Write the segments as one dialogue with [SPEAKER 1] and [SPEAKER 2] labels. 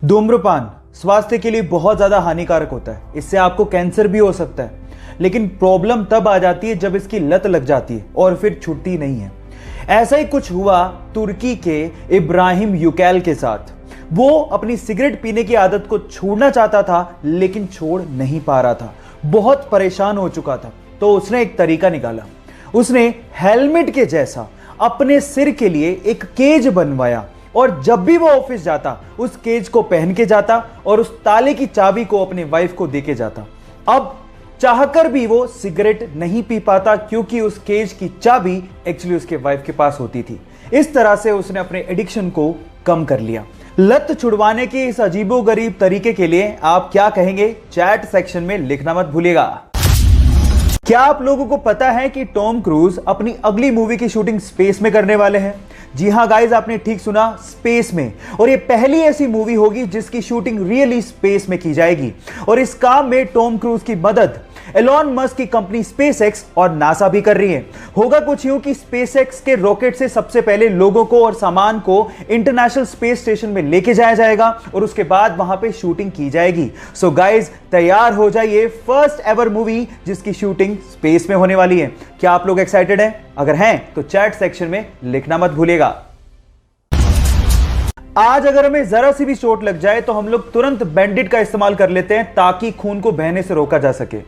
[SPEAKER 1] धूम्रपान स्वास्थ्य के लिए बहुत ज्यादा हानिकारक होता है। इससे आपको कैंसर भी हो सकता है, लेकिन प्रॉब्लम तब आ जाती है जब इसकी लत लग जाती है और फिर छूटती नहीं है। ऐसा ही कुछ हुआ तुर्की के इब्राहिम युकैल के साथ। वो अपनी सिगरेट पीने की आदत को छोड़ना चाहता था, लेकिन छोड़ नहीं पा रहा था। बहुत परेशान हो चुका था, तो उसने एक तरीका निकाला। उसने हेलमेट के जैसा अपने सिर के लिए एक केज बनवाया और जब भी वो ऑफिस जाता उस केज को पहन के जाता और उस ताले की चाबी को अपनी वाइफ को देके जाता। अब चाहकर भी वो सिगरेट नहीं पी पाता, क्योंकि उस केज की चाबी एक्चुअली उसके वाइफ के पास होती थी। इस तरह से उसने अपने एडिक्शन को कम कर लिया। लत छुड़वाने के इस अजीबोगरीब तरीके के लिए आप क्या कहेंगे, चैट सेक्शन में लिखना मत भूलिएगा। क्या आप लोगों को पता है कि टॉम क्रूज अपनी अगली मूवी की शूटिंग स्पेस में करने वाले हैं? जी हां गाइस, आपने ठीक सुना, स्पेस में। और ये पहली ऐसी मूवी होगी जिसकी शूटिंग रियली स्पेस में की जाएगी। और इस काम में टॉम क्रूज की मदद एलॉन मस्क की कंपनी स्पेसएक्स और नासा भी कर रही है। होगा कुछ यूं कि स्पेसएक्स के रॉकेट से सबसे पहले लोगों को और सामान को इंटरनेशनल स्पेस स्टेशन में लेके जाया जाएगा और उसके बाद वहां पे शूटिंग की जाएगी। सो गाइस, तैयार हो जाइए, फर्स्ट एवर मूवी जिसकी शूटिंग स्पेस में होने वाली है। क्या आप लोग एक्साइटेड हैं? अगर हैं तो चैट सेक्शन में लिखना मत भूलिएगा। आज अगर हमें जरा सी भी चोट लग जाए तो हम लोग तुरंत बैंडेड का इस्तेमाल कर लेते हैं ताकि खून को बहने से रोका जा सके।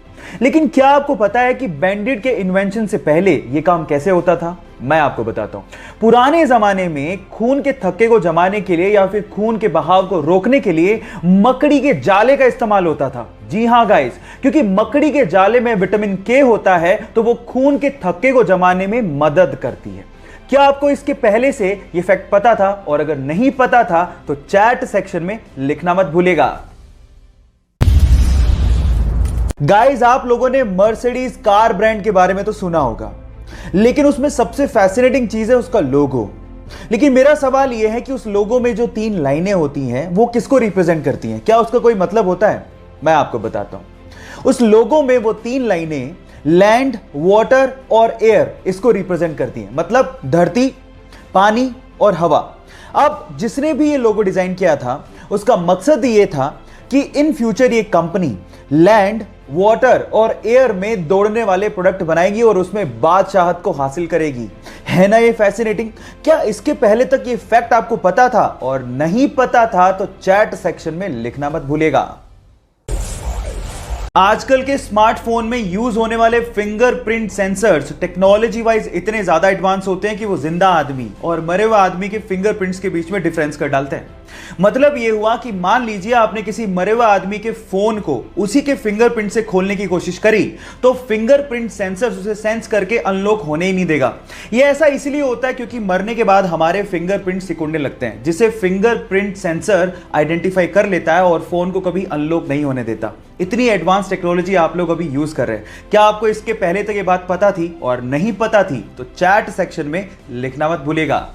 [SPEAKER 1] लेकिन क्या आपको पता है कि बैंडेड के इन्वेंशन से पहले यह काम कैसे होता था? मैं आपको बताता हूं। पुराने जमाने में खून के थक्के को जमाने के लिए या फिर खून के बहाव को रोकने के लिए मकड़ी के जाले का इस्तेमाल होता था। जी हां गाइस, क्योंकि मकड़ी के जाले में विटामिन के होता है तो वो खून के थक्के को जमाने में मदद करती है। क्या आपको इसके पहले से ये फैक्ट पता था? और अगर नहीं पता था तो चैट सेक्शन में लिखना मत भूलिएगा। गाइस, आप लोगों ने मर्सिडीज कार ब्रांड के बारे में तो सुना होगा, लेकिन उसमें सबसे फैसिनेटिंग चीज है उसका लोगो। लेकिन मेरा सवाल यह है कि उस लोगो में जो 3 लाइनें होती हैं वो किसको रिप्रेजेंट करती हैं? क्या उसका कोई मतलब होता है? मैं आपको बताता हूं। उस लोगो में वो 3 लाइनें लैंड, वाटर और एयर इसको रिप्रेजेंट करती हैं, मतलब धरती, पानी और हवा। अब जिसने भी ये लोगो डिजाइन किया था उसका मकसद ये था कि इन फ्यूचर ये कंपनी लैंड, वाटर और एयर में दौड़ने वाले प्रोडक्ट बनाएगी और उसमें बादशाहत को हासिल करेगी। है ना ये फैसिनेटिंग? क्या इसके पहले तक ये फैक्ट आपको पता था? और नहीं पता था तो चैट सेक्शन में लिखना मत भूलिएगा। आजकल के स्मार्टफोन में यूज होने वाले फिंगरप्रिंट सेंसर्स टेक्नोलॉजी वाइज इतने ज्यादा एडवांस होते हैं कि वो जिंदा आदमी और मरे हुए आदमी के फिंगरप्रिंट्स के बीच में डिफरेंस कर डालते हैं। मतलब ये हुआ कि मान लीजिए आपने किसी मरे हुए आदमी के फोन को उसी के फिंगरप्रिंट से खोलने की कोशिश करी तो फिंगरप्रिंट सेंसर्स उसे सेंस करके अनलॉक होने ही नहीं देगा। यह ऐसा इसलिए होता है क्योंकि मरने के बाद हमारे फिंगरप्रिंट सिकुड़ने लगते हैं, जिसे फिंगरप्रिंट सेंसर आइडेंटिफाई कर लेता है और फोन को कभी अनलॉक नहीं होने देता। इतनी एडवांस टेक्नोलॉजी आप लोग अभी यूज कर रहे हैं। क्या आपको इसके पहले तक ये बात पता थी? और नहीं पता थी तो चैट सेक्शन में लिखना मत भूलिएगा।